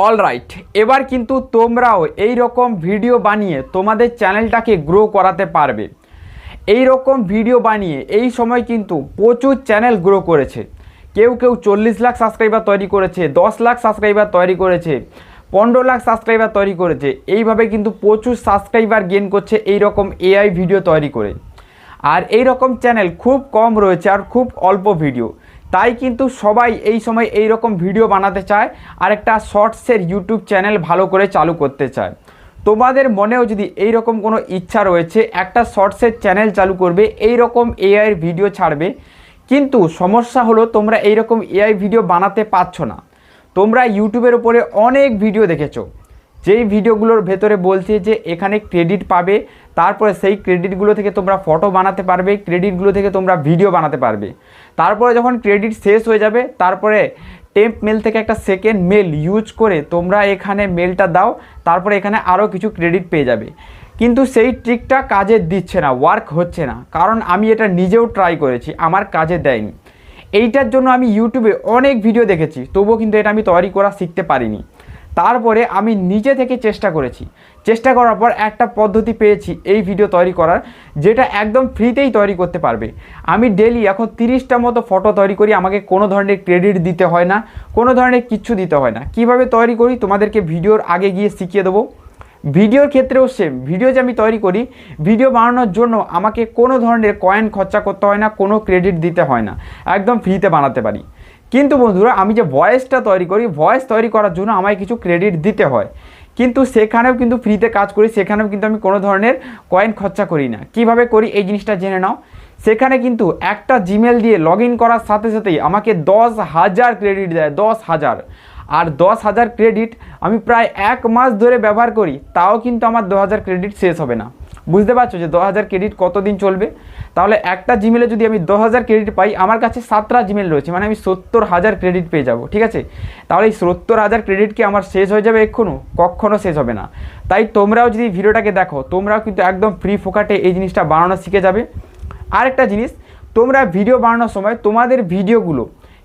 Alright, এবার কিন্তু তোমরাও এই রকম ভিডিও বানিয়ে তোমাদের চ্যানেলটাকে গ্রো করাতে পারবে। এই রকম ভিডিও বানিয়ে এই সময় কিন্তু প্রচুর চ্যানেল গ্রো করেছে। কেউ 40 লাখ সাবস্ক্রাইবার তৈরি করেছে, 10 লাখ সাবস্ক্রাইবার তৈরি করেছে, 15 লাখ সাবস্ক্রাইবার তৈরি করেছে। এইভাবে কিন্তু প্রচুর সাবস্ক্রাইবার গেইন করছে এই রকম এআই ভিডিও তৈরি করে। আর এই রকম চ্যানেল খুব কম রয়েছে আর খুব অল্প ভিডিও, তাই কিন্তু সবাই এই সময় এই রকম ভিডিও বানাতে চায় আর একটা শর্টসের ইউটিউব চ্যানেল ভালো করে চালু করতে চায়। তোমাদের মনেও যদি এই রকম কোনো ইচ্ছা রয়েছে একটা শর্টসের চ্যানেল চালু করবে, এই রকম এআইয়ের ভিডিও ছাড়বে, কিন্তু সমস্যা হলো তোমরা এই রকম এআই ভিডিও বানাতে পারছো না। তোমরা ইউটিউবের উপরে অনেক ভিডিও দেখেছো, যেই ভিডিওগুলোর ভেতরে বলছে যে এখানে ক্রেডিট পাবে, তারপরে সেই ক্রেডিটগুলো থেকে তোমরা ফটো বানাতে পারবে, ক্রেডিটগুলো থেকে তোমরা ভিডিও বানাতে পারবে। তারপরে যখন ক্রেডিট শেষ হয়ে যাবে, তারপরে টেম্প মেল থেকে একটা সেকেন্ড মেল ইউজ করে তোমরা এখানে মেলটা দাও, তারপরে এখানে আরও কিছু ক্রেডিট পেয়ে যাবে। কিন্তু সেই ট্রিকটা কাজে দিচ্ছে না, ওয়ার্ক হচ্ছে না, কারণ আমি এটা নিজেও ট্রাই করেছি, আমার কাজে দেয়নি। এইটার জন্য আমি ইউটিউবে অনেক ভিডিও দেখেছি, তবুও কিন্তু এটা আমি তৈরি করা শিখতে পারিনি। তারপরে আমি নিজে থেকে চেষ্টা করেছি, চেষ্টা করার পর একটা পদ্ধতি পেয়েছি এই ভিডিও তৈরি করার, যেটা একদম ফ্রিতেই তৈরি করতে পারবে। আমি ডেলি এখন 30টা মতো ফটো তৈরি করি, আমাকে কোনো ধরনের ক্রেডিট দিতে হয় না, কোনো ধরনের কিচ্ছু দিতে হয় না। কিভাবে তৈরি করি তোমাদেরকে ভিডিওর আগে গিয়ে শিখিয়ে দেবো। ভিডিওর ক্ষেত্রেও সেম, ভিডিও যে আমি তৈরি করি, ভিডিও বানানোর জন্য আমাকে কোনো ধরনের কয়েন খরচা করতে হয় না, কোনো ক্রেডিট দিতে হয় না, একদম ফ্রিতে বানাতে পারি। কিন্তু বন্ধুরা, আমি যে ভয়েসটা তৈরি করি, ভয়েস তৈরি করার জন্য আমায় কিছু ক্রেডিট দিতে হয়, কিন্তু সেখানেও কিন্তু ফ্রিতে কাজ করি, সেখানেও কিন্তু আমি কোনো ধরনের কয়েন খরচা করি না। কিভাবে করি এই জিনিসটা জেনে নাও। সেখানে কিন্তু একটা জিমেল দিয়ে লগ ইন করার সাথে সাথেই আমাকে 10,000 ক্রেডিট দেয়, 10,000। আর 10,000 ক্রেডিট আমি প্রায় 1 মাস ধরে ব্যবহার করি, তাও কিন্তু আমার 2,000 ক্রেডিট শেষ হবে না। বুঝতে পারছো যে 2,000 ক্রেডিট কতদিন চলবে? তাহলে একটা জিমেলে যদি আমি 10,000 ক্রেডিট পাই, আমার কাছে 7টা জিমেল রয়েছে, মানে আমি 70,000 ক্রেডিট পেয়ে যাব। ঠিক আছে, তাহলে এই 70,000 ক্রেডিট কি আমার শেষ হয়ে যাবে এক্ষুনি? কখনো শেষ হবে না। তাই তোমরাও যদি ভিডিওটাকে দেখো, তোমরাও কিন্তু একদম ফ্রি ফোকাটে এই জিনিসটা বানানো শিখে যাবে। আরেকটা জিনিস, তোমরা ভিডিও বানানোর সময় তোমাদের ভিডিওগুলো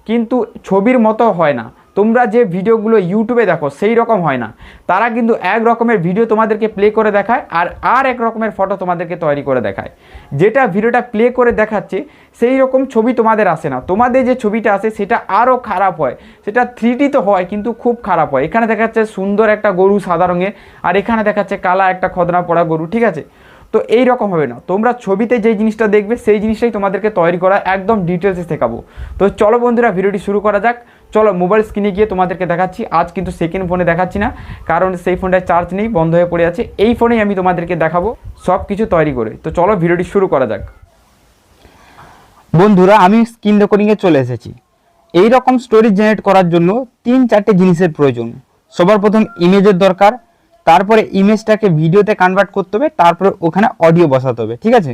কিন্তু ছবির মতো হয় না। তোমরা যে ভিডিওগুলো ইউটিউবে দেখো সেই রকম হয় না। তারা কিন্তু এক রকমের ভিডিও তোমাদেরকে প্লে করে দেখায়, আর এক রকমের ফটো তোমাদেরকে তৈরি করে দেখায়। যেটা ভিডিওটা প্লে করে দেখাচ্ছে সেই রকম ছবি তোমাদের আসে না, তোমাদের যে ছবিটা আসে সেটা আরও খারাপ হয়। সেটা 3D তো হয়, কিন্তু খুব খারাপ হয়। এখানে দেখাচ্ছে সুন্দর একটা গরু সাদা রঙের, আর এখানে দেখাচ্ছে কালা একটা খদনা পড়া গরু। ঠিক আছে, তো এই রকম হবে না। তোমরা ছবিতে যেই জিনিসটা দেখবে সেই জিনিসটাই তোমাদেরকে তৈরি করা একদম ডিটেলসে শেখাবো। তো চলো বন্ধুরা, ভিডিওটি শুরু করা যাক। চলো মোবাইল স্ক্রিনে গিয়ে তোমাদেরকে দেখাচ্ছি। আজ কিন্তু সেকেন্ড ফোনে দেখাচ্ছি না, কারণ সেই ফোনটায় চার্জ নেই, বন্ধ হয়ে পড়ে আছে। এই ফোনেই আমি তোমাদেরকে দেখাবো সব কিছু তৈরি করে। তো চলো ভিডিওটি শুরু করা যাক। বন্ধুরা, আমি স্ক্রিন রেকর্ডিংয়ে চলে এসেছি। এই রকম স্টোরি জেনারেট করার জন্য 3-4টে জিনিসের প্রয়োজন। সবার প্রথম ইমেজের দরকার, তারপরে ইমেজটাকে ভিডিওতে কনভার্ট করতে হবে, তারপরে ওখানে অডিও বসাতে হবে। ঠিক আছে,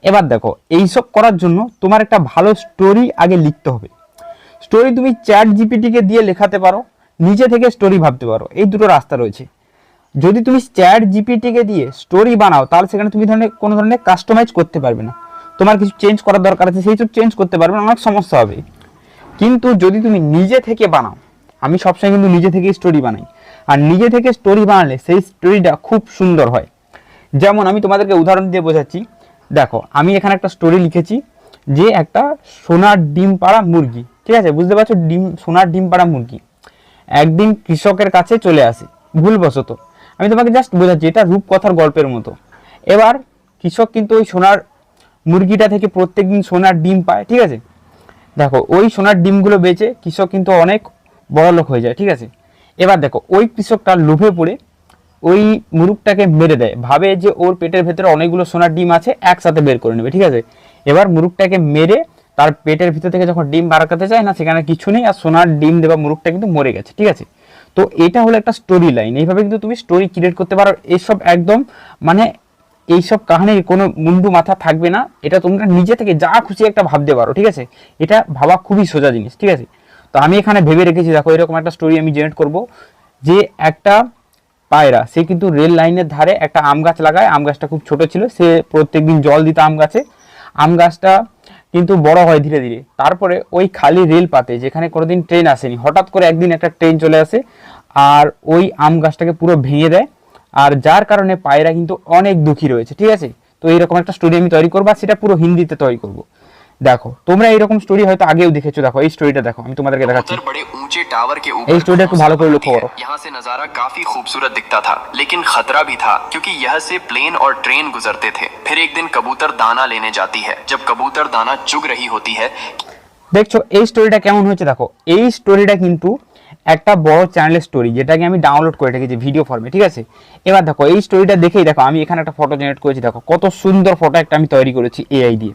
এবার দেখো, এইসব করার জন্য তোমার একটা ভালো স্টোরি আগে লিখতে হবে। স্টোরি তুমি চ্যাট জিপিটিকে দিয়ে লেখাতে পারো, নিজে থেকে স্টোরি ভাবতে পারো। এই দুটো রাস্তা রয়েছে। যদি তুমি চ্যাট জিপিটিকে দিয়ে স্টোরি বানাও, তাহলে সেখানে তুমি কোনো ধরনের কাস্টমাইজ করতে পারবে না। তোমার কিছু চেঞ্জ করার দরকার আছে, সেই সব চেঞ্জ করতে পারবে না, অনেক সমস্যা হবে। কিন্তু যদি তুমি নিজে থেকে বানাও, আমি সবসময় কিন্তু নিজে থেকেই স্টোরি বানাই, আর নিজে থেকে স্টোরি বানালে সেই স্টোরিটা খুব সুন্দর হয়। যেমন আমি তোমাদেরকে উদাহরণ দিয়ে বোঝাচ্ছি। দেখো, আমি এখানে একটা স্টোরি লিখেছি যে একটা সোনার ডিম পাড়া মুরগি। ঠিক আছে, বুঝতে পারছো, সোনার ডিম পাড়া মুরগি একদিন কৃষকের কাছে চলে আসে ভুলবশত। আমি তোমাকে জাস্ট বোঝাচ্ছি, এটা রূপকথার গল্পের মতো। এবার কৃষক কিন্তু ওই সোনার মুরগিটা থেকে প্রত্যেকদিন সোনার ডিম পায়। ঠিক আছে, দেখো, ওই সোনার ডিমগুলো বেচে কৃষক কিন্তু অনেক বড় লোক হয়ে যায়। ঠিক আছে, এবার দেখো, ওই কৃষকটা লোভে পড়ে ওই মুরগটাকে মেরে দেয়, ভাবে যে ওর পেটের ভেতরে অনেকগুলো সোনার ডিম আছে, একসাথে বের করে নেবে। ঠিক আছে, এবার মুরগটাকে মেরে তার পেটের ভিতর থেকে যখন ডিম বার করতে চায় না, সেখানে কিছু নেই, আর সোনার ডিম দেওয়া মুরগটা কিন্তু মরে গেছে। ঠিক আছে, তো এটা হলো একটা স্টোরি লাইন। এইভাবে কিন্তু তুমি স্টোরি ক্রিয়েট করতে পারো। এইসব একদম মানে এইসব কাহিনীর কোনো মুন্ডু মাথা থাকবে না, এটা তোমরা নিজে থেকে যা খুশি একটা ভাবতে পারো। ঠিক আছে, এটা ভাবা খুবই সোজা জিনিস। ঠিক আছে, তো আমি এখানে ভেবে রেখেছি, দেখো, এরকম একটা স্টোরি আমি জেনারেট করব যে একটা পায়রা, সে কিন্তু রেল লাইনের ধারে একটা আম গাছ লাগায়। আম গাছটা খুব ছোট ছিল, সে প্রত্যেকদিন জল দিত আম গাছে। আম গাছটা কিন্তু বড় হয় ধীরে ধীরে। তারপরে ওই খালি রেল পাতে, যেখানে কোনোদিন ট্রেন আসেনি, হঠাৎ করে একদিন একটা ট্রেন চলে আসে, আর ওই আম গাছটাকে পুরো ভেঙে দেয়, আর যার কারণে পায়রা কিন্তু অনেক দুঃখী রয়েছে। ঠিক আছে, তো এইরকম একটা স্টোরি আমি তৈরি করবো, আর সেটা পুরো হিন্দিতে তৈরি করবো। দেখো তোমরা এইরকম স্টোরি হয়তো আগেও দেখেছো, দেখো এই স্টোরিটা দেখো, আমি তোমাদেরকে দেখাচ্ছি। बड़े ऊंचे टावर के ऊपर এই স্টোরিটা একটু ভালো করে লক্ষ্য করো। यहाँ से नजारा काफी खूबसूरत दिखता था, लेकिन खतरा भी था क्योंकि यह से प्लेन और ट्रेन गुजरते थे। फिर एक दिन कबूतर दाना लेने जाती है। जब कबूतर दाना चुग रही होती है, দেখছো এই স্টোরিটা কেমন হয়েছে। দেখো এই স্টোরিটা কিন্তু একটা বড় চ্যানেলের স্টোরি, যেটাকে আমি ডাউনলোড করে রেখেছি ভিডিও ফর্মে। ঠিক আছে, এবার দেখো এই স্টোরিটা দেখেই দেখো আমি এখানে একটা ফটো জেনারেট করেছি। দেখো কত সুন্দর ফটো একটা আমি তৈরি করেছি এআই দিয়ে।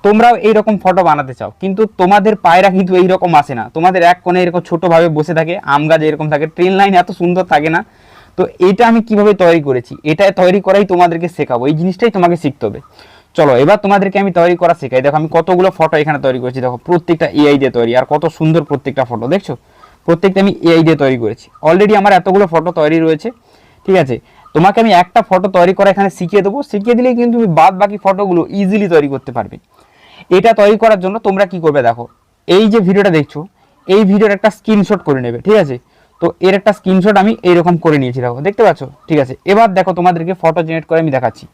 তোমরাও এইরকম ফটো বানাতে চাও, কিন্তু তোমাদের পায়রা কিন্তু এইরকম আসে না, তোমাদের এক কোণে এরকম ছোটোভাবে বসে থাকে, আম গাছ এরকম থাকে, ট্রেন লাইন এত সুন্দর থাকে না। তো এটা আমি কিভাবে তৈরি করেছি, এটা তৈরি করাই তোমাদেরকে শেখাবো, এই জিনিসটাই তোমাকে শিখতে হবে। চলো এবার তোমাদেরকে আমি তৈরি করা শেখাই। দেখো আমি কতগুলো ফটো এখানে তৈরি করেছি, দেখো প্রত্যেকটা এআই দিয়ে তৈরি, আর কত সুন্দর প্রত্যেকটা ফটো দেখছো, প্রত্যেকটা আমি এআই দিয়ে তৈরি করেছি। অলরেডি আমার এতগুলো ফটো তৈরি রয়েছে। ঠিক আছে, তোমাকে আমি একটা ফটো তৈরি করা এখানে শিখিয়ে দেবো, শিখিয়ে দিলেই কিন্তু তুমি বাদ বাকি ফটোগুলো ইজিলি তৈরি করতে পারবে। এটা তৈরি করার জন্য তোমরা কি করবে, দেখো এই যে ভিডিওটা দেখছো, এই ভিডিওর একটা স্ক্রিনশট করে নেবে। ঠিক আছে, তো এর একটা স্ক্রিনশট আমি এইরকম করে নিয়েছি, দেখো দেখতে পাচ্ছ। ঠিক আছে, এবার দেখো তোমাদেরকে ফটো জেনারেট করে আমি দেখাচ্ছি।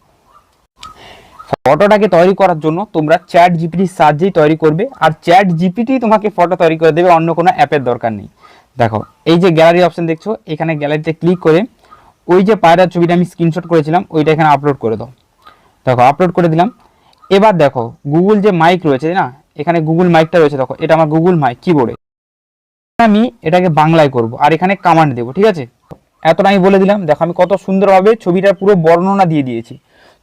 ফটোটাকে তৈরি করার জন্য তোমরা চ্যাট জিপিটির সাহায্যেই তৈরি করবে, আর চ্যাট জিপিটি তোমাকে ফটো তৈরি করে দেবে, অন্য কোনো অ্যাপের দরকার নেই। দেখো এই যে গ্যালারি অপশন দেখছো, এখানে গ্যালারিতে ক্লিক করে ওই যে পায়রার ছবিটা আমি স্ক্রিনশট করেছিলাম ওইটা এখানে আপলোড করে দাও। দেখো আপলোড করে দিলাম। এবার দেখো গুগল যে মাইক রয়েছে না, এখানে গুগল মাইকটা রয়েছে, দেখো এটা আমার গুগল মাইক কিবোর্ডে। আমি এটাকে বাংলায় করব, আর এখানে কমান্ড দেবো। ঠিক আছে, এতটা আমি বলে দিলাম। দেখো আমি কত সুন্দরভাবে ছবিটার পুরো বর্ণনা দিয়ে দিয়েছি।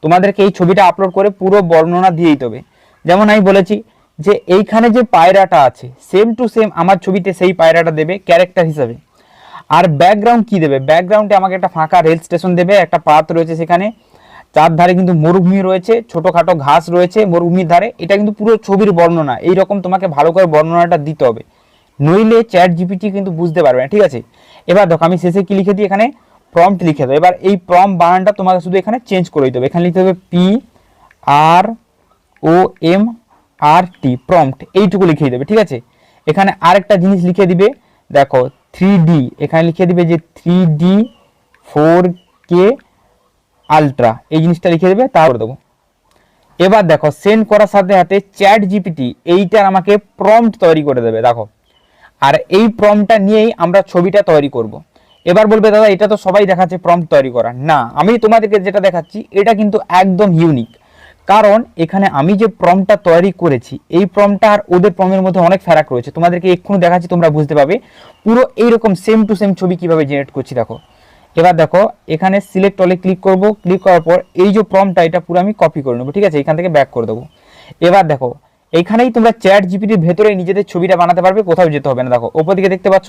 তোমাদেরকে এই ছবিটা আপলোড করে পুরো বর্ণনা দিয়ে দিতে হবে। যেমন আমি বলেছি যে এইখানে যে পায়রাটা আছে সেম টু সেম আমার ছবিতে সেই পায়রাটা দেবে ক্যারেক্টার হিসাবে। আর ব্যাকগ্রাউন্ড কি দেবে, ব্যাকগ্রাউন্ডে আমাকে একটা ফাঁকা রেল স্টেশন দেবে, একটা পাত রয়েছে সেখানে, চারধারে কিন্তু মরুভূমি রয়েছে, ছোটোখাটো ঘাস রয়েছে মরুভূমির ধারে। এটা কিন্তু পুরো ছবির বর্ণনা, এইরকম তোমাকে ভালো করে বর্ণনাটা দিতে হবে, নইলে চ্যাট জিপিটি কিন্তু বুঝতে পারবে না। ঠিক আছে, এবার দেখো আমি শেষে কি লিখে দিই, এখানে প্রম্পট লিখে দেবো। এবার এই প্রম্পট বানানটা তোমাকে শুধু এখানে চেঞ্জ করে দিতে হবে। এখানে লিখতে হবে PROMPT, প্রম্পট, এইটুকু লিখে দেবে। ঠিক আছে, এখানে আরেকটা জিনিস লিখে দিবে, দেখো 3D, এখানে লিখে দিবে যে 3D 4K আলট্রা, এই জিনিসটা লিখে দেবে, তা করে দেবো। এবার দেখো সেন্ড করার সাথে সাথে চ্যাট জিপিটি এইটার আমাকে প্রম্পট তৈরি করে দেবে। দেখো আর এই প্রম্পটটা নিয়েই আমরা ছবিটা তৈরি করব। এবার বলবে দাদা এটা তো সবাই দেখাচ্ছে প্রম্পট তৈরি করা, না আমি তোমাদেরকে যেটা দেখাচ্ছি এটা কিন্তু একদম ইউনিক। কারণ এখানে আমি যে প্রম্পটটা তৈরি করেছি এই প্রম্পটটা আর ওদের প্রম্পটের মধ্যে অনেক ফারাক রয়েছে। তোমাদেরকে এক্ষুনি দেখাচ্ছি, তোমরা বুঝতে পারবে পুরো এইরকম সেম টু সেম ছবি কিভাবে জেনারেট করছি। দেখো এবার দেখো এখানে সিলেক্ট অলে ক্লিক করব, ক্লিক করার পর এই যে প্রম্পটটা এটা পুরো আমি কপি করে নেবো। ঠিক আছে, এখান থেকে ব্যাক করে দেবো। এবার দেখো এইখানেই তোমরা চ্যাট জিপিটির ভেতরে নিজেদের ছবিটা বানাতে পারবে, কোথাও যেতে হবে না। দেখো ওপর দিকে দেখতে পাচ্ছ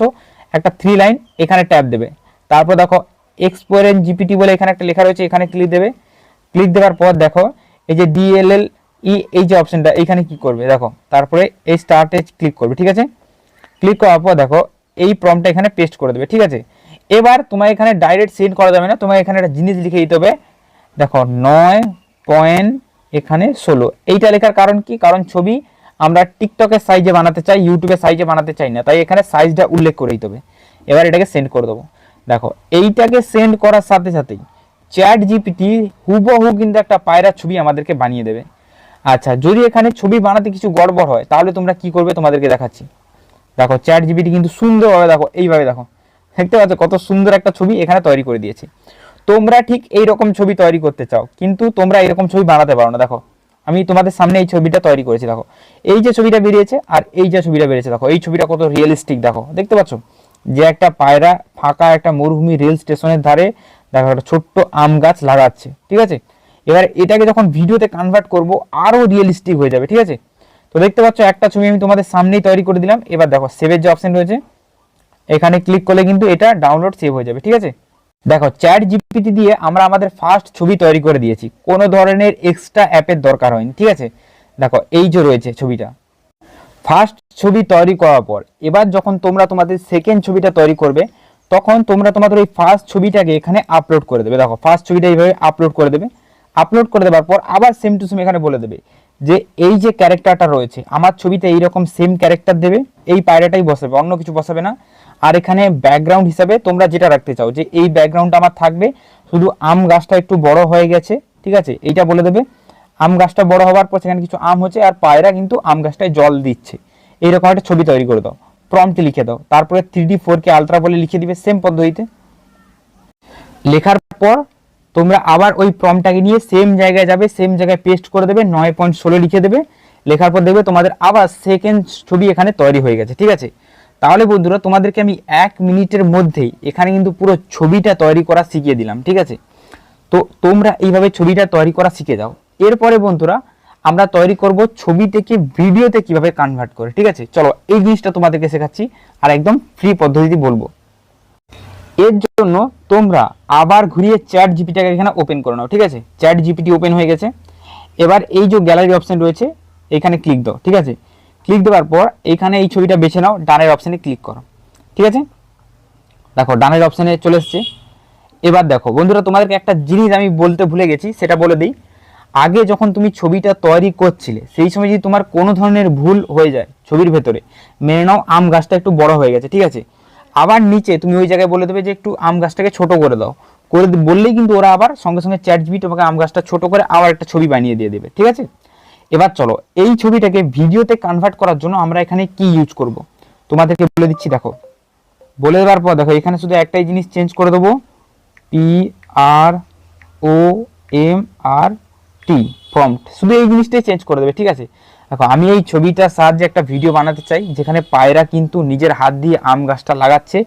একটা 3 লাইন, এখানে ট্যাপ দেবে, তারপর দেখো এক্সপোরেন্ট জিপিটি বলে এখানে একটা লেখা রয়েছে, এখানে ক্লিক দেবে। ক্লিক দেওয়ার পর দেখো এই যে DLLE এই যে অপশনটা এখানে কি করবে, দেখো তারপরে এই স্টার্টে ক্লিক করবে। ঠিক আছে, ক্লিক করার পর দেখো এই প্রম্পটটা এখানে পেস্ট করে দেবে। ঠিক আছে, এবার তোমার এখানে ডাইরেক্ট সেন্ড করা যাবে না, তোমার এখানে একটা জিনিস লিখে দিতে হবে। দেখো 9 এখানে 16, এইটা লেখার কারণ কি, কারণ ছবি আমরা টিকটকের সাইজে বানাতে চাই, ইউটিউবের সাইজে বানাতে চাই না, তাই এখানে সাইজটা উল্লেখ করে দিতে হবে। এবার এটাকে সেন্ড করে দেবো। দেখো এইটাকে সেন্ড করার সাথে সাথেই চ্যাট জিপিটি হুবহু কিন্তু একটা পায়রার ছবি আমাদেরকে বানিয়ে দেবে। আচ্ছা যদি এখানে ছবি বানাতে কিছু গড়বড় হয় তাহলে তোমরা কি করবে তোমাদেরকে দেখাচ্ছি। দেখো চ্যাট জিপিটি কিন্তু সুন্দরভাবে দেখো এইভাবে দেখো দেখতে পাচ্ছ কত সুন্দর একটা ছবি এখানে তৈরি করে দিয়েছে। তোমরা ঠিক এইরকম ছবি তৈরি করতে চাও কিন্তু তোমরা এরকম ছবি বানাতে পারো না। দেখো আমি তোমাদের সামনে এই ছবিটা তৈরি করেছি, দেখো এই যে ছবিটা বেরিয়েছে আর এই যে ছবিটা বেরিয়েছে, দেখো এই ছবিটা কত রিয়েলিস্টিক। দেখো দেখতে পাচ্ছ যে একটা পায়রা ফাঁকা একটা মরুভূমি রেল স্টেশনের ধারে দেখো একটা ছোট্ট আম গাছ লাগাচ্ছে। ঠিক আছে, এবার এটাকে যখন ভিডিওতে কনভার্ট করব আরো রিয়েলিস্টিক হয়ে যাবে। ঠিক আছে, তো দেখতে পাচ্ছ একটা ছবি আমি তোমাদের সামনেই তৈরি করে দিলাম। এবার দেখো সেভের যে অপশন রয়েছে এখানে ক্লিক করলে কিন্তু এটা ডাউনলোড সেভ হয়ে যাবে। ঠিক আছে, দেখো চ্যাট জিপিটি দিয়ে আমরা আমাদের ফার্স্ট ছবি তৈরি করে দিয়েছি, কোনো ধরনের এক্সট্রা অ্যাপের দরকার হয়নি। ঠিক আছে, দেখো এই যে রয়েছে ছবিটা, ফার্স্ট ছবি তৈরি করার পর এবার যখন তোমরা তোমাদের সেকেন্ড ছবিটা তৈরি করবে তখন তোমরা তোমাদের ওই ফার্স্ট ছবিটাকে এখানে আপলোড করে দেবে। দেখো ফার্স্ট ছবিটা এইভাবে আপলোড করে দেবে। আপলোড করে দেওয়ার পর আবার সেম টু সেম এখানে বলে দেবে যে এই যে ক্যারেক্টারটা রয়েছে আমার ছবিতে এইরকম সেম ক্যারেক্টার দেবে, এই পায়রাটাই বসাবে, অন্য কিছু বসাবে না। আর এখানে ব্যাকগ্রাউন্ড হিসাবে তোমরা যেটা রাখতে চাও যে এই ব্যাকগ্রাউন্ডটা আমার থাকবে, শুধু আম গাছটা একটু বড় হয়ে গেছে, ঠিক আছে, এইটা বলে দেবে। আম গাছটা বড় হওয়ার পর সেখানে কিছু আম হচ্ছে আর পায়রা কিন্তু আম গাছটায় জল দিচ্ছে, এইরকম একটা ছবি তৈরি করে দাও, প্রম্পট লিখে দাও। তারপরে 3D 4K আলট্রা বলে লিখে দিবে সেম পদ্ধতিতে। লেখার পর তোমরা আবার ওই প্রম্পটটাকে নিয়ে সেম জায়গায় যাবে, সেম জায়গায় পেস্ট করে দেবে, 9.16 লিখে দেবে। লেখার পর দেখবে তোমাদের আবার সেকেন্ড ছবি এখানে তৈরি হয়ে গেছে, ঠিক আছে। তাহলে বন্ধুরা তোমাদেরকে আমি 1 মিনিটের মধ্যেই এখানে কিন্তু পুরো ছবিটা তৈরি করা শিখিয়ে দিলাম, ঠিক আছে। তো তোমরা এইভাবে ছবিটা তৈরি করা শিখে যাও। এরপরে বন্ধুরা আমরা তৈরি করব ছবি থেকে ভিডিওতে কিভাবে কনভার্ট করে, ঠিক আছে। চলো এই জিনিসটা তোমাদেরকে শেখাচ্ছি আর একদম ফ্রি পদ্ধতিতে বলবো। এর জন্য তোমরা আবার ঘুরিয়ে চ্যাট জিপিটিকে এখানে ওপেন করে নাও, ঠিক আছে। চ্যাট জিপিটি ওপেন হয়ে গেছে। এবার এই যে গ্যালারি অপশন রয়েছে এখানে ক্লিক দাও, ঠিক আছে। ক্লিক দেওয়ার পর এখানে এই ছবিটা বেছে নাও, ডানের অপশানে ক্লিক করো, ঠিক আছে। দেখো ডানের অপশানে চলে এসছে। এবার দেখো বন্ধুরা তোমাদেরকে একটা জিনিস আমি বলতে ভুলে গেছি, সেটা বলে দিই। আগে যখন তুমি ছবিটা তৈরি করছিলে সেই সময় যদি তোমার কোনো ধরনের ভুল হয়ে যায় ছবির ভেতরে, মেনে নাও আম গাছটা একটু বড় হয়ে গেছে, ঠিক আছে, আবার নিচে তুমি ওই জায়গায় বলে দেবে যে একটু আম গাছটাকে ছোট করে দাও, বললেই কিন্তু ওরা আবার সঙ্গে সঙ্গে চ্যাট জিপিটি তোমাকে আম গাছটা ছোট করে আবার একটা ছবি বানিয়ে দিয়ে দেবে, ঠিক আছে। এবার চলো এই ছবিটাকে ভিডিওতে কনভার্ট করার জন্য আমরা এখানে কি ইউজ করব তোমাদেরকে বলে দিচ্ছি। দেখো বলে দেওয়ার পর দেখো এখানে শুধু একটাই জিনিস চেঞ্জ করে দেবো, PROMPT, প্রম্পট, শুধু এই জিনিসটাই চেঞ্জ করে দেবে, ঠিক আছে। দেখো আমি এই ছবিটার সাহায্যে একটা ভিডিও বানাতে চাই যেখানে পায়রা কিন্তু নিজের হাত দিয়ে আম গাছটা লাগাচ্ছে,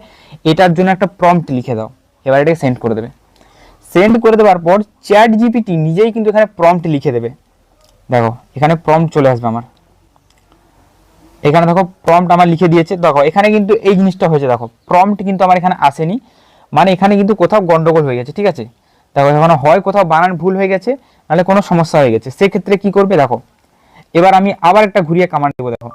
এটার জন্য একটা প্রম্পট লিখে দাও। এবার এটাকে সেন্ড করে দেবে। সেন্ড করে দেওয়ার পর চ্যাট জিপিটি নিজেই কিন্তু এখানে প্রম্পট লিখে দেবে। দেখো এখানে প্রম্পট চলে আসবে আমার, এখানে দেখো প্রম্পট আমার লিখে দিয়েছে। দেখো এখানে কিন্তু এই জিনিসটা হয়েছে, দেখো প্রম্পট কিন্তু আমার এখানে আসেনি, মানে এখানে কিন্তু কোথাও গন্ডগোল হয়ে গেছে, ঠিক আছে। দেখো এখানে হয় কোথাও বানান ভুল হয়ে গেছে, নাহলে কোনো সমস্যা হয়ে গেছে, সেক্ষেত্রে কি করবে দেখো। এবার আমি আবার একটা ঘুরিয়ে কমান্ড দেবো, দেখো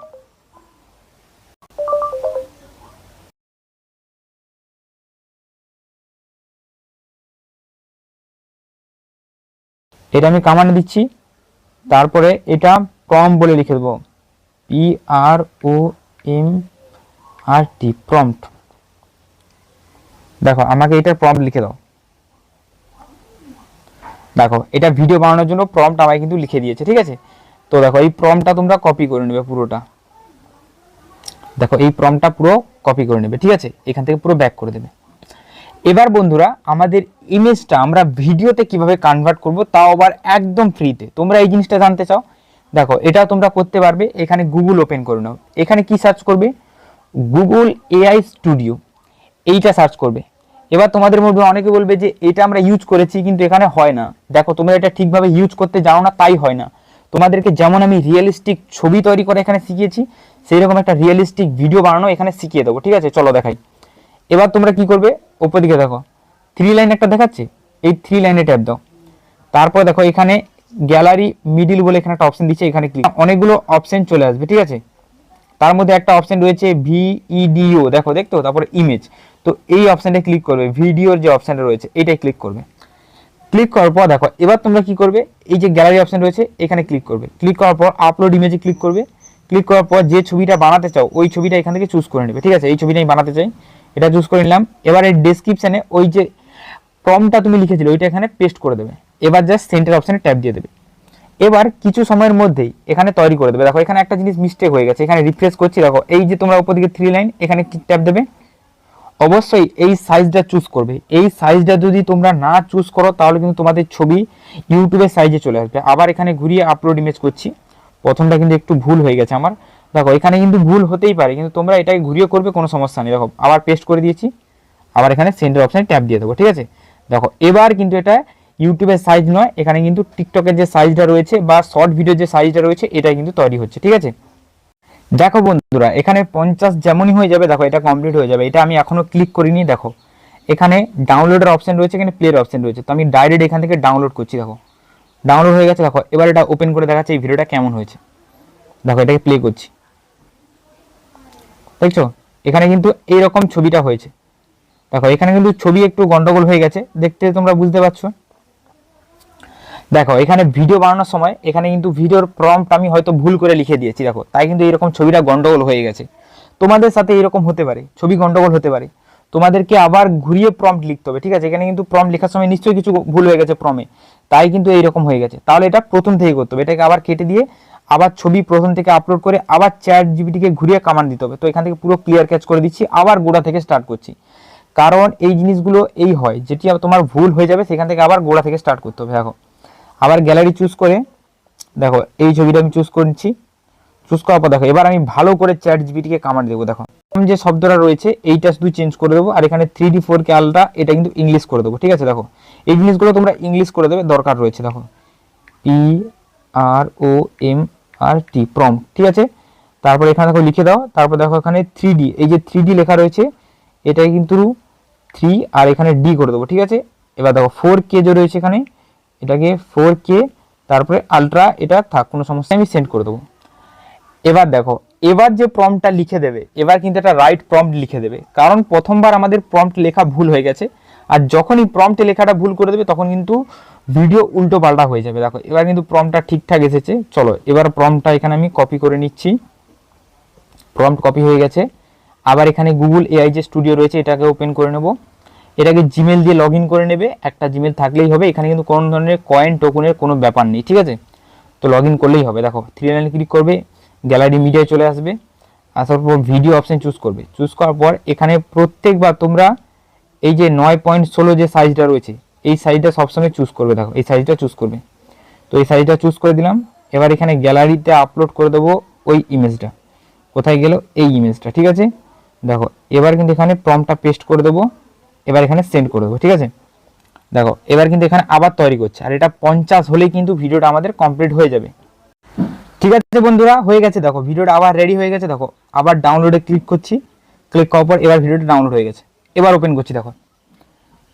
এটা আমি কমান্ড দিচ্ছি, তারপরে এটা প্রম্পট বলে লিখে দেবো, PROMPT, প্রম্পট। দেখো আমাকে এটা প্রম্পট লিখে দাও। দেখো এটা ভিডিও বানানোর জন্য প্রম্পট আমায় কিন্তু লিখে দিয়েছে, ঠিক আছে। তো দেখো এই প্রম্পটটা তোমরা কপি করে নেবে পুরোটা, দেখো এই প্রম্পটটা পুরো কপি করে নেবে, ঠিক আছে, এখান থেকে পুরো ব্যাক করে দেবে। এবার বন্ধুরা আমাদের ইমেজটা আমরা ভিডিওতে কিভাবে কনভার্ট করব, তাও আবার একদম ফ্রিতে। তোমরা এই জিনিসটা জানতে চাও, দেখো এটাও তোমরা করতে পারবে। এখানে গুগল ওপেন করে নাও, এখানে কি সার্চ করবে, গুগল AI স্টুডিও, এইটা সার্চ করবে। এবার তোমাদের মধ্যে অনেকে বলবে যে এটা আমরা ইউজ করেছি কিন্তু এখানে হয় না। দেখো তোমরা এটা ঠিকভাবে ইউজ করতে জানো না, তাই হয় না। তোমাদেরকে যেমন আমি রিয়েলিস্টিক ছবি তৈরি করে এখানে শিখিয়েছি, সেই রকম একটা রিয়েলিস্টিক ভিডিও বানানো এখানে শিখিয়ে দেবো, ঠিক আছে। চলো দেখাই। এবার তোমরা কি করবে, উপর দিকে দেখো 3 লাইন একটা দেখাচ্ছে, এই 3 লাইনে ট্যাপ দাও। তারপর দেখো এখানে গ্যালারি মিডিল বলে এখানে একটা অপশন দিচ্ছে, এখানে ক্লিক, অনেকগুলো অপশন চলে আসবে, ঠিক আছে। তার মধ্যে একটা অপশন রয়েছে ভিডিও, দেখো দেখতো, তারপরে ইমেজ। তো এই অপশনটা ক্লিক করবে, ভিডিওর যে অপশনটা রয়েছে এটাই ক্লিক করবে। ক্লিক করার পর দেখো এবার তোমরা কি করবে, এই যে গ্যালারি অপশন রয়েছে এখানে ক্লিক করবে। ক্লিক করার পর আপলোড ইমেজে ক্লিক করবে। ক্লিক করার পর যে ছবিটা বানাতে চাও ওই ছবিটা এখান থেকে চুজ করে নেবে, ঠিক আছে। এই ছবিটা আমি বানাতে চাই, এটা চুজ করে নিলাম। এবার এই ডেসক্রিপশনে ওই যে প্রম্পটটা তুমি লিখেছিলে ওইটা এখানে পেস্ট করে দেবে। এবার জাস্ট সেন্টার অপশনে ট্যাপ দিয়ে দেবে। এবার কিছু সময়ের মধ্যেই এখানে তৈরি করে দেবে। দেখো এখানে একটা জিনিস মিস্টেক হয়ে গেছে, এখানে রিফ্রেশ করছি, দেখো এই যে তোমরা উপর দিকে 3 লাইন এখানে ট্যাপ দেবে। অবশ্যই এই সাইজটা চুজ করবে। এই সাইজটা যদি তোমরা না চুজ করো তাহলে কিন্তু তোমাদের ছবি ইউটিউবের সাইজে চলে আসবে। আবার এখানে ঘুরিয়ে আপলোড ইমেজ করছি, প্রথমটা কিন্তু একটু ভুল হয়ে গেছে আমার। দেখো এখানে কিন্তু ভুল হতেই পারে, কিন্তু তোমরা এটাকে ঘুরিয়ে করবে, কোনো সমস্যা নেই। দেখো আবার পেস্ট করে দিয়েছি, আবার এখানে সেন্টার অপশানে ট্যাপ দিয়ে দেবো, ঠিক আছে। দেখো এবার কিন্তু এটা ইউটিউবের সাইজ নয়, এখানে কিন্তু টিকটকের যে সাইজটা রয়েছে বা শর্ট ভিডিওর যে সাইজটা রয়েছে এটাই কিন্তু তৈরি হচ্ছে, ঠিক আছে। দেখো বন্ধুরা এখানে 50 যেমনই হয়ে যাবে, দেখো এটা কমপ্লিট হয়ে যাবে। এটা আমি এখনো ক্লিক করিনি। দেখো এখানে ডাউনলোডের অপশন রয়েছে, এখানে প্লের অপশন রয়েছে, তো আমি ডাইরেক্ট এখান থেকে ডাউনলোড করছি। দেখো ডাউনলোড হয়ে গেছে। দেখো এবার এটা ওপেন করে দেখাচ্ছে এই ভিডিওটা কেমন হয়েছে। দেখো এটাকে প্লে করছি, দেখছো এখানে কিন্তু এইরকম ছবিটা হয়েছে। দেখো এখানে কিন্তু ছবি একটু গন্ডগোল হয়ে গেছে, দেখতে তোমরা বুঝতে পারছো। দেখো এখানে ভিডিও বানানোর সময় এখানে কিন্তু ভিডিওর প্রম্পট আমি হয়তো ভুল করে লিখে দিয়েছি, দেখো তাই কিন্তু এরকম ছবিটা গন্ডগোল হয়ে গেছে। তোমাদের সাথে এরকম হতে পারে, ছবি গন্ডগোল হতে পারে, তোমাদেরকে আবার ঘুরিয়ে প্রম্পট লিখতে হবে, ঠিক আছে। এখানে কিন্তু প্রম্পট লেখার সময় নিশ্চয়ই কিছু ভুল হয়ে গেছে প্রমে, তাই কিন্তু এইরকম হয়ে গেছে। তাহলে এটা প্রথম থেকে করতে হবে, এটাকে আবার কেটে দিয়ে আবার ছবি প্রথম থেকে আপলোড করে আবার চ্যাট জিপিটিকে ঘুরিয়ে কমান্ড দিতে হবে। তো এখান থেকে পুরো ক্লিয়ার ক্যাচ করে দিচ্ছি, আবার গোড়া থেকে স্টার্ট করছি, কারণ এই জিনিসগুলো এই হয়, যেটি তোমার ভুল হয়ে যাবে সেখান থেকে আবার গোড়া থেকে স্টার্ট করতে হবে। দেখো আবার গ্যালারি চুজ করে দেখো এই ছবিটা আমি চুজ করছি, চুজ করার পর দেখো এবার আমি ভালো করে চ্যাট জিপিটিকে কমান্ড দেবো। দেখো যে শব্দটা রয়েছে এইটা শুধু চেঞ্জ করে দেবো, আর এখানে 3D 4K আলট্রা এটা কিন্তু ইংলিশ করে দেবো, ঠিক আছে। দেখো এই জিনিসগুলো তোমরা ইংলিশ করে দেবে, দরকার রয়েছে। দেখো PROMPT প্রম্পট, ঠিক আছে। তারপর এখানে দেখো লিখে দাও, তারপর দেখো এখানে 3D, এই যে 3D লেখা রয়েছে এটাই কিন্তু 3 আর এখানে D করে দেবো, ঠিক আছে। এবার দেখো 4K যে রয়েছে এখানে এটাকে 4K, তারপরে আলট্রা এটা থাক, কোনো সমস্যা, আমি সেন্ড করে দেবো। এবার দেখো এবার যে প্রম্পটটা লিখে দেবে, এবার কিন্তু একটা রাইট প্রম্পট লিখে দেবে, কারণ প্রথমবার আমাদের প্রম্পট লেখা ভুল হয়ে গেছে, আর যখনই প্রম্পটে লেখাটা ভুল করে দেবে তখন কিন্তু ভিডিও উল্টো পাল্টা হয়ে যাবে। দেখো এবার কিন্তু প্রম্পটটা ঠিকঠাক এসেছে। চলো এবার প্রম্পটটা এখানে আমি কপি করে নিচ্ছি, প্রম্পট কপি হয়ে গেছে। আবার এখানে গুগল এআই যে স্টুডিও রয়েছে এটাকে ওপেন করে নেব, এটাকে জিমেল দিয়ে লগ ইন করে নেবে, একটা জিমেল থাকলেই হবে, এখানে কিন্তু কোনো ধরনের কয়েন টোকনের কোনো ব্যাপার নেই, ঠিক আছে। তো লগ ইন করলেই হবে। দেখো 3 লাইনে ক্লিক করবে, গ্যালারি মিডিয়ায় চলে আসবে, আসার পর ভিডিও অপশন চুজ করবে, চুজ করার পর এখানে প্রত্যেকবার তোমরা এই যে 9.16 যে সাইজটা রয়েছে এই সাইজটা সবসময় চুজ করবে। দেখো এই সাইজটা চুজ করবে, তো এই সাইজটা চুজ করে দিলাম। এবার এখানে গ্যালারিতে আপলোড করে দেবো ওই ইমেজটা, কোথায় গেল এই ইমেজটা, ঠিক আছে। দেখো এবার কিন্তু এখানে প্রম্পটটা পেস্ট করে দেবো, এবার এখানে সেন্ড করে দেবো, ঠিক আছে। দেখো এবার কিন্তু এখানে আবার তৈরি করছে, আর এটা 50 হলেই কিন্তু ভিডিওটা আমাদের কমপ্লিট হয়ে যাবে, ঠিক আছে বন্ধুরা, হয়ে গেছে। দেখো ভিডিওটা আবার রেডি হয়ে গেছে। দেখো আবার ডাউনলোডে ক্লিক করছি, ক্লিক করার পর এবার ভিডিওটা ডাউনলোড হয়ে গেছে। এবার ওপেন করছি, দেখো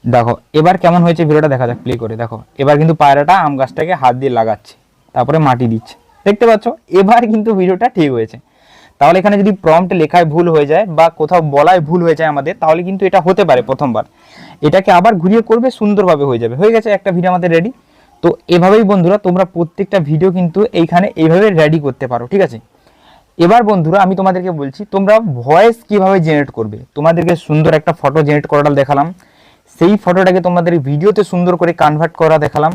দেখো এবার কেমন হয়েছে ভিডিওটা দেখা যাক প্লে করে। দেখো এবার কিন্তু পায়রাটা আম গাছটাকে হাত দিয়ে লাগাচ্ছে, তারপরে মাটি দিচ্ছে, দেখতে পাচ্ছ। এবার কিন্তু ভিডিওটা ঠিক হয়েছে। তাহলে এখানে যদি প্রম্পটে লেখায় ভুল হয়ে যায় বা কোথাও বলায় ভুল হয়ে যায় আমাদের, তাহলে কিন্তু এটা হতে পারে প্রথমবার, এটাকে আবার ঘুরিয়ে করবে, সুন্দরভাবে হয়ে যাবে। হয়ে গেছে একটা ভিডিও আমাদের রেডি। তো এভাবেই বন্ধুরা তোমরা প্রত্যেকটা ভিডিও কিন্তু এইখানে এইভাবে রেডি করতে পারো, ঠিক আছে। এবার বন্ধুরা আমি তোমাদেরকে বলছি তোমরা ভয়েস কিভাবে জেনারেট করবে। তোমাদেরকে সুন্দর একটা ফটো জেনারেট করাটা দেখালাম, সেই ফটোটাকে তোমাদের ভিডিওতে সুন্দর করে কনভার্ট করা দেখালাম।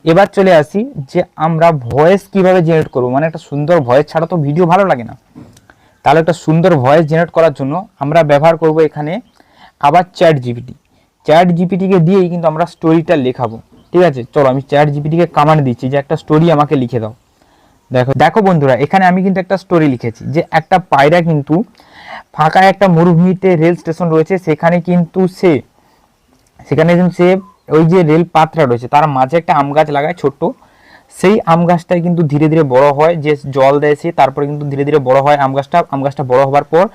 এবার চলে আসি যে আমরা ভয়েস কিভাবে জেনারেট করবো, মানে একটা সুন্দর ভয়েস ছাড়া তো ভিডিও ভালো লাগে না। তাহলে একটা সুন্দর ভয়েস জেনারেট করার জন্য আমরা ব্যবহার করব এখানে আবার চ্যাট জিপিটি। চ্যাট জিপিটিকে দিয়েই কিন্তু আমরা স্টোরিটা লেখাবো, ঠিক আছে। চলো আমি চ্যাট জিপিটিকে কমান্ড দিচ্ছি যে একটা স্টোরি আমাকে লিখে দাও। দেখো দেখো বন্ধুরা এখানে আমি কিন্তু একটা স্টোরি লিখেছি যে একটা পায়রা কিন্তু ফাঁকা একটা মরুভূমিতে রেল স্টেশন রয়েছে, সেখানে কিন্তু সে ওই যে রেল পাতটা রয়েছে তার মাঝে একটা আম গাছ লাগায় ছোট্ট, সেই আম গাছটাই কিন্তু ধীরে ধীরে বড় হয়, যে জল দেয় সে, তারপরে কিন্তু ধীরে ধীরে বড় হয় আম গাছটা বড় হবার পর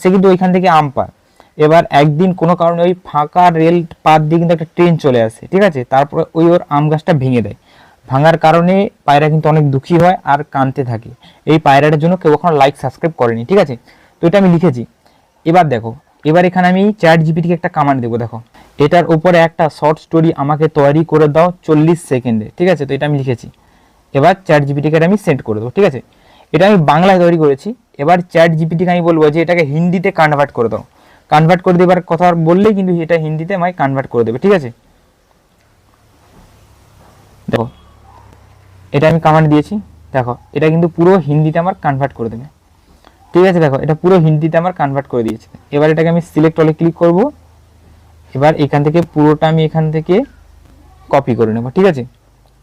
সে কিন্তু ওইখান থেকে আম পায়। এবার একদিন কোনো কারণে ওই ফাঁকা রেল পাত দিয়ে কিন্তু একটা ট্রেন চলে আসে, ঠিক আছে। তারপরে ওর আম গাছটা ভেঙে দেয়, ভাঙার কারণে পায়রা কিন্তু অনেক দুঃখী হয় আর কাঁদতে থাকে। এই পায়রাটার জন্য কেউ কখনো লাইক সাবস্ক্রাইব করেনি, ঠিক আছে। তো এটা আমি লিখেছি। এবার দেখো এবার এখানে আমি চ্যাট জিপিটিকে একটা কমান্ড দেবো। দেখো এটার উপরে একটা শর্ট স্টোরি আমাকে তৈরি করে দাও 40 সেকেন্ডে, ঠিক আছে। তো এটা আমি লিখেছি। এবার চ্যাট জিপিটিকে আমি সেন্ড করে দেবো, ঠিক আছে। এটা আমি বাংলায় তৈরি করেছি। এবার চ্যাট জিপিটিকে আমি বলবো যে এটাকে হিন্দিতে কনভার্ট করে দাও। কনভার্ট করে দেবার কথা বললেই কিন্তু এটা হিন্দিতে আমায় কনভার্ট করে দেবে, ঠিক আছে। দেখো এটা আমি কমান্ড দিয়েছি, দেখো এটা কিন্তু পুরো হিন্দিতে আমার কনভার্ট করে দেবে, ঠিক আছে। দেখো এটা পুরো হিন্দিতে আমার কনভার্ট করে দিয়েছে। এবার এটাকে আমি সিলেক্ট অলে ক্লিক করব। এবার এখান থেকে পুরোটা আমি এখান থেকে কপি করে নেব, ঠিক আছে।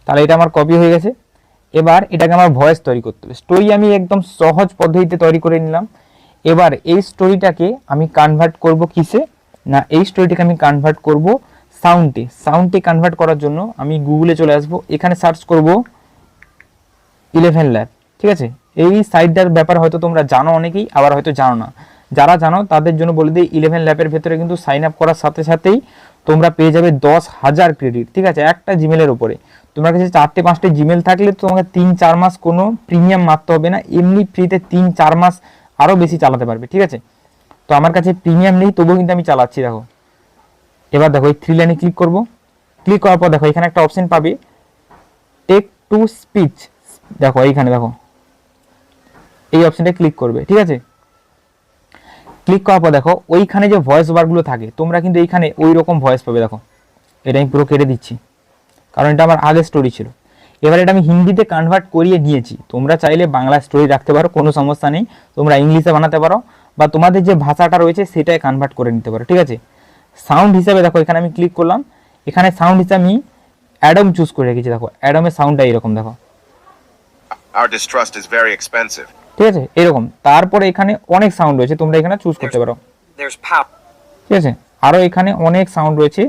তাহলে এটা আমার কপি হয়ে গেছে। এবার এটাকে আমার ভয়েস তৈরি করতে হবে। স্টোরি আমি একদম সহজ পদ্ধতিতে তৈরি করে নিলাম। এবার এই স্টোরিটাকে আমি কনভার্ট করব কিসে না, এই স্টোরিটাকে আমি কনভার্ট করব সাউন্ডে কনভার্ট করার জন্য আমি গুগলে চলে আসব, এখানে সার্চ করব 11 ল্যাব, ঠিক আছে। এই সাইটটার ব্যাপার হয়তো তোমরা জানো অনেকেই, আবার হয়তো জানো না। যারা জানো তাদের জন্য বলে দিই 11 ল্যাবের ভেতরে কিন্তু সাইন আপ করার সাথে সাথেই তোমরা পেয়ে যাবে 10,000 ক্রেডিট, ঠিক আছে, একটা জিমেলের উপরে। তোমার কাছে 4-5টে জিমেল থাকলে তোমাকে 3-4 মাস কোনো প্রিমিয়াম মারতে হবে না, এমনি ফ্রিতে 3-4 মাস আরও বেশি চালাতে পারবে, ঠিক আছে। তো আমার কাছে প্রিমিয়াম নেই, তবুও কিন্তু আমি চালাচ্ছি। দেখো এবার দেখো এই 3 লাইনে ক্লিক করব। ক্লিক করার পর দেখো এখানে একটা অপশন পাবে টেক টু স্পিচ। দেখো এইখানে দেখো এই অপশনটা ক্লিক করবে, ঠিক আছে। ক্লিক করার পর দেখো ওইখানে যে ভয়েস ওভারগুলো থাকে তোমরা কিন্তু এইখানে ওই রকম ভয়েস পাবে। দেখো এটা আমি পুরো কেটে দিচ্ছি কারণ এটা আমার আগের স্টোরি ছিল। এবার এটা আমি হিন্দিতে কনভার্ট করিয়ে নিয়েছি। তোমরা চাইলে বাংলা স্টোরি রাখতে পারো, কোনো সমস্যা নেই। তোমরা ইংলিশে বানাতে পারো বা তোমাদের যে ভাষাটা রয়েছে সেটাই কনভার্ট করে নিতে পারো, ঠিক আছে। সাউন্ড হিসাবে দেখো এখানে আমি ক্লিক করলাম, এখানে সাউন্ড হিসাবে আমি অ্যাডম চুজ করে রেখেছি। দেখো অ্যাডমের সাউন্ডটা এরকম, দেখো Our distrust is very expensive. ঠিক আছে এরকম। তারপরে এখানে অনেক সাউন্ড রয়েছে, তোমরা এখানে চুজ করতে পারো, There's power. ঠিক আছে। আরও এখানে অনেক সাউন্ড রয়েছে,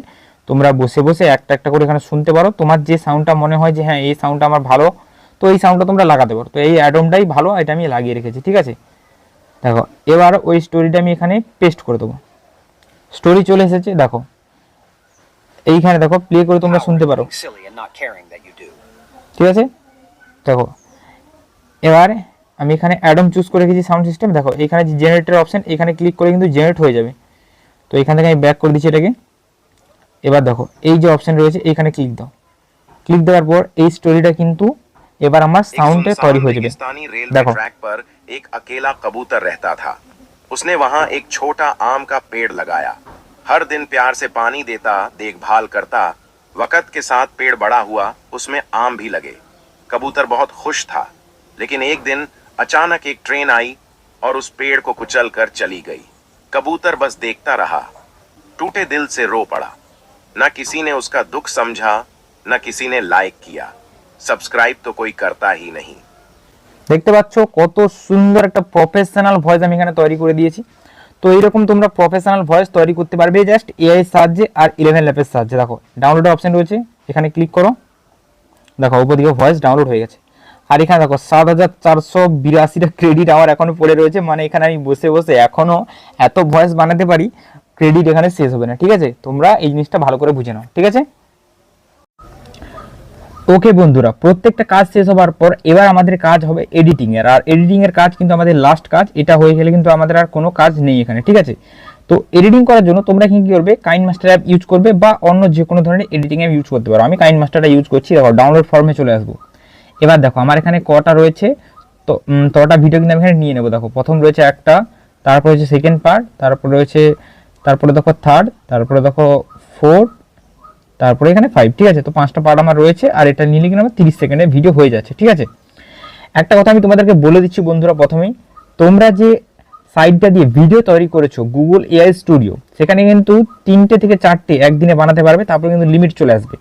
তোমরা বসে বসে একটা একটা করে এখানে শুনতে পারো। তোমার যে সাউন্ডটা মনে হয় যে হ্যাঁ এই সাউন্ডটা আমার ভালো, তো এই সাউন্ডটা তোমরা লাগাতে পারো। তো এই অ্যাডমটাই ভালো, এটা আমি লাগিয়ে রেখেছি, ঠিক আছে। দেখো এবার ওই স্টোরিটা আমি এখানে পেস্ট করে দেবো। স্টোরি চলে এসেছে, দেখো এইখানে দেখো প্লে করে তোমরা শুনতে পারো, Being silly and not caring that you do. ঠিক আছে। দেখো এবার আমি এখানে অ্যাডম চুজ করে রেখেছি সাউন্ড সিস্টেম। দেখো এখানে যে জেনারেটর অপশন, এখানে ক্লিক করে কিন্তু জেনারেট হয়ে যাবে। তো এখান থেকে আমি ব্যাক করে দিচ্ছি এটাকে। এবার দেখো এই যে অপশন রয়েছে এখানে ক্লিক দাও। ক্লিক দেওয়ার পর এই স্টোরিটা কিন্তু এবার আমার एक সাউন্ডে তৈরি सुनसान হয়ে যাবে। रेगिस्तानी रेलवे देखो। ट्रैक पर एक अकेला कबूतर रहता था। उसने वहां एक छोटा आम का पेड़ लगाया। हर दिन प्यार से पानी देता, देखभाल करता। वक्त के साथ पेड़ बड़ा हुआ, उसमें आम भी लगे। कबूतर बहुत खुश था। लेकिन एक दिन अचानक एक ट्रेन आई और उस पेड़ को कुचल कर चली गई। कबूतर बस देखता रहा, टूटे दिल से रो पड़ा। न किसी ने उसका दुख समझा, न किसी ने लाइक किया। सब्सक्राइब तो कोई करता ही नहीं। দেখতে পাচ্ছ কত সুন্দর একটা প্রফেশনাল ভয়েস আমি এখানে তৈরি করে দিয়েছি। তো এইরকম তোমরা প্রফেশনাল ভয়েস তৈরি করতে পারবে জাস্ট এআই সাহায্যে আর 11 ল্যাপের সাহায্যে। দেখো ডাউনলোড অপশন রয়েছে, এখানে ক্লিক করো। দেখো উপর দিকে ভয়েস ডাউনলোড হয়ে গেছে। আর এখানে দেখো 7482টা ক্রেডিট আমার এখনো পড়ে রয়েছে, মানে এখানে আমি বসে বসে এখনো এত ভয়েস বানাতে পারি, ক্রেডিট এখানে শেষ হবে না, ঠিক আছে। তোমরা এই জিনিসটা ভালো করে বুঝে নাও, ঠিক আছে। ওকে বন্ধুরা, প্রত্যেকটা কাজ শেষ হওয়ার পর এবার আমাদের কাজ হবে এডিটিং এর। আর এডিটিং এর কাজ কিন্তু আমাদের লাস্ট কাজ, এটা হয়ে গেলে কিন্তু আমাদের আর কোনো কাজ নেই এখানে, ঠিক আছে। তো এডিটিং করার জন্য তোমরা কি করবে, কাইনমাস্টার অ্যাপ ইউজ করবে বা অন্য যে কোনো ধরনের এডিটিং অ্যাপ ইউজ করতে পারো। আমি কাইনমাস্টারটা ইউজ করছি। দেখো ডাউনলোড ফর্মে চলে আসবো। এবার দেখো আমার এখানে কটা রয়েছে, তো তটা ভিডিও কিন্তু আমি এখানে নিয়ে নেবো। দেখো প্রথম রয়েছে একটা, তারপর রয়েছে সেকেন্ড পার্ট, তারপরে দেখো থার্ড, তারপরে দেখো ফোর্থ, তারপরে এখানে 5, ঠিক আছে। তো 5টা পার্ট আমার রয়েছে, আর এটা নিলে কিন্তু আমার 30 সেকেন্ডের ভিডিও হয়ে যাচ্ছে, ঠিক আছে। একটা কথা আমি তোমাদেরকে বলে দিচ্ছি বন্ধুরা, প্রথমেই তোমরা যে সাইটটা দিয়ে ভিডিও তৈরি করেছো গুগল এআই স্টুডিও, সেখানে কিন্তু 3টে থেকে 4টে একদিনে বানাতে পারবে, তারপরে কিন্তু লিমিট চলে আসবে।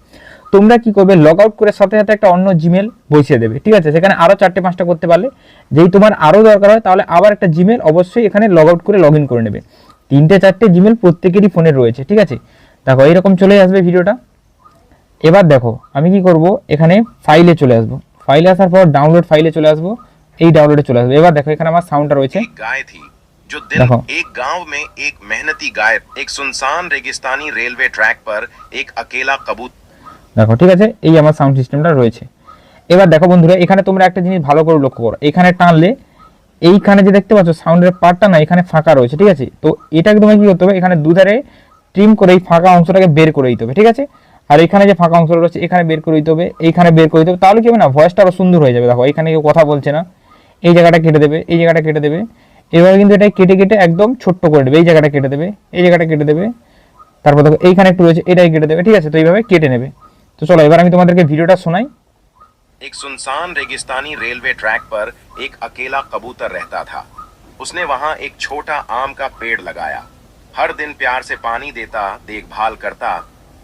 তোমরা কি করবে, লগ আউট করে সাথে সাথে একটা অন্য জিমেল বসিয়ে দেবে, ঠিক আছে। সেখানে আরও 4টে-5টা করতে পারলে, যেই তোমার আরও দরকার হয় তাহলে আবার একটা জিমেল অবশ্যই এখানে লগ আউট করে লগ ইন করে নেবে। 3টে-4টে জিমেল প্রত্যেকেরই ফোনে রয়েছে, ঠিক আছে। দেখো এইরকম চলে আসবে ভিডিওটা। এবার দেখো আমি কি করব, এখানে ফাইলে চলে আসবো। ফাইলে আসার পর ডাউনলোড ফাইলে চলে আসবো, এই ডাউনলোডে চলে আসবো। এবার দেখো এখানে আমার সাউন্ডটা রয়েছে। एक गाय थी जो दिन देखो। एक गांव में एक मेहनती गाय एक सुनसान रेगिस्तानी रेलवे ट्रैक पर एक अकेला कबूतर। দেখো ঠিক আছে, এই আমার সাউন্ড সিস্টেমটা রয়েছে। এবার দেখো বন্ধুরা, এখানে তোমরা একটা জিনিস ভালো করে লক্ষ্য করো, এখানে টানলে এইখানে যে দেখতে পাচ্ছ সাউন্ডের পার্টটা না এখানে ফাঁকা রয়েছে, ঠিক আছে। তো এটাকে তোমাকে কি করতে হবে, এখানে দুধারে ট্রিম করে এই ফাঁকা অংশটাকে বের করে দিতে হবে, ঠিক আছে। আর এখানে যে ফাঁকা অংশটা রয়েছে এখানে বের করে দিতে হবে, এইখানে বের করে দিতে হবে, তাহলে কি হবে না ভয়েসটা আরো সুন্দর হয়ে যাবে। দেখো এখানে কেউ কথা বলছে না, এই জায়গাটা কেটে দেবে, এই জায়গাটা কেটে দেবে। এবার কিন্তু এটা কেটে কেটে একদম ছোট্ট করে দেবে, এই জায়গাটা কেটে দেবে, এই জায়গাটা কেটে দেবে, তারপর দেখো এইখানে একটু রয়েছে এটাই কেটে দেবে, ঠিক আছে। তো এইভাবে কেটে নেবে। তো চলো এবার আমি তোমাদেরকে ভিডিওটা শোনাই। एक सुनसान रेगिस्तानी रेलवे ट्रैक पर एक अकेला कबूतर रहता था। उसने वहां एक छोटा आम का पेड़ लगाया। हर दिन प्यार से पानी देता, देखभाल करता।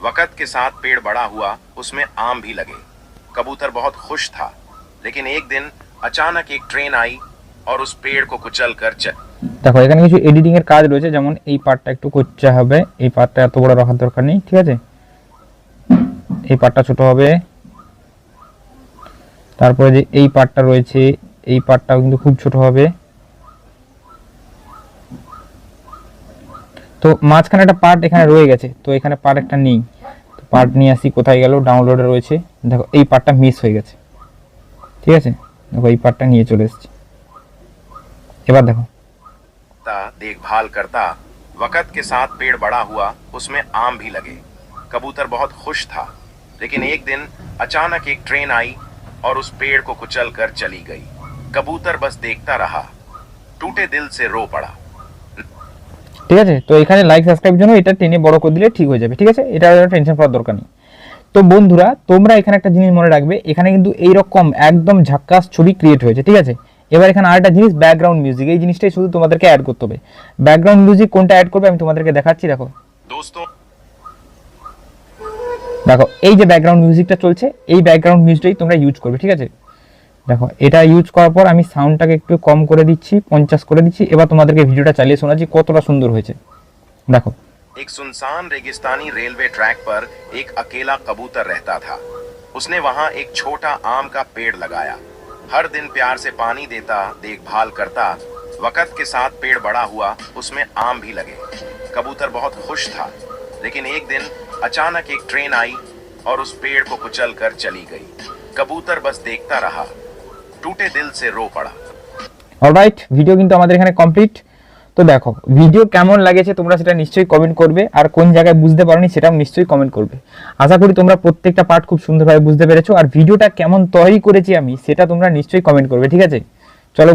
वक्त के साथ पेड़ बड़ा हुआ, उसमें आम भी लगे। कबूतर बहुत खुश था। लेकिन एक दिन अचानक एक ट्रेन आई और उस पेड़ को कुचल कर দেখো এখানে কিছু এডিটিং এর কাজ রয়েছে, যেমন এই পার্টটা একটু করতে হবে, এই পার্টটা এত বড় রাখার দরকার নেই, ঠিক আছে। এই পার্টটা ছোট হবে, তারপরে যে এই পার্টটা রয়েছে এই পার্টটাও কিন্তু খুব ছোট হবে। তো মাঝখানে একটা পার্ট এখানে রয়ে গেছে, তো এখানে পার্ট একটা নেই, তো পার্ট নিয়ে আসি, কোথায় গেল, ডাউনলোডে রয়েছে। দেখো এই পার্টটা মিস হয়ে গেছে, ঠিক আছে। দেখো এই পার্টটা নিয়ে চলে এসেছি। এবার দেখো देखभाल करता। वक्त के साथ पेड़ बड़ा हुआ, उसमें आम भी लगे। कबूतर बहुत खुश था। लेकिन एक दिन अचानक एक ट्रेन आई और उस पेड़ को कुचल कर चली गई। कबूतर बस देखता रहा, टूटे दिल से रो पड़ा। ঠিক আছে, তো এখানে লাইক সাবস্ক্রাইবের জন্য এটা টেনে বড় করে দিলে ঠিক হয়ে যাবে, ঠিক আছে, এটা টেনশন করার দরকার নেই। তো বন্ধুরা তোমরা এখানে একটা জিনিস মনে রাখবে, এখানে কিন্তু এইরকম একদম ঝাক্কাস ছবি ক্রিয়েট হয়েছে, ঠিক আছে। এবার এখানে আরেকটা জিনিস ব্যাকগ্রাউন্ড মিউজিক, এই জিনিসটাই শুধু তোমাদেরকে অ্যাড করতে হবে। ব্যাকগ্রাউন্ড মিউজিক কোনটা অ্যাড করবে আমি তোমাদেরকে দেখাচ্ছি। দেখো दोस्तों দেখো এই যে ব্যাকগ্রাউন্ড মিউজিকটা চলছে, এই ব্যাকগ্রাউন্ড মিউজিকটাই তোমরা ইউজ করবে, ঠিক আছে। দেখো এটা ইউজ করার পর আমি সাউন্ডটাকে একটু কম করে দিচ্ছি, 50 করে দিচ্ছি। এবার তোমাদেরকে ভিডিওটা চালিয়ে শোনাচ্ছি কতটা সুন্দর হয়েছে। দেখো एक सुनसान रेगिस्तानी रेलवे ट्रैक पर एक अकेला कबूतर रहता था। उसने वहां एक छोटा आम का पेड़ लगाया। हर दिन प्यार से पानी देता, देखभाल करता। वक्त के साथ पेड़ बड़ा हुआ, उसमें आम भी लगे। कबूतर बहुत खुश था, लेकिन एक दिन अचानक एक ट्रेन आई और उस पेड़ को कुचल कर चली गई। कबूतर बस देखता रहा, टूटे दिल से रो पड़ा। অলরাইট, ভিডিও কিন্তু আমাদের এখানে কমপ্লিট। তো দেখো ভিডিও কেমন লাগেছে তোমরা সেটা নিশ্চয়ই কমেন্ট করবে, আর কোন জায়গায় বুঝতে পারোনি সেটাও নিশ্চয়ই কমেন্ট করবে। আশা করি তোমরা প্রত্যেকটা পার্ট খুব সুন্দরভাবে বুঝতে পেরেছো, আর ভিডিওটা কেমন তৈরি করেছি আমি সেটা তোমরা নিশ্চয়ই কমেন্ট করবে, ঠিক আছে। চলো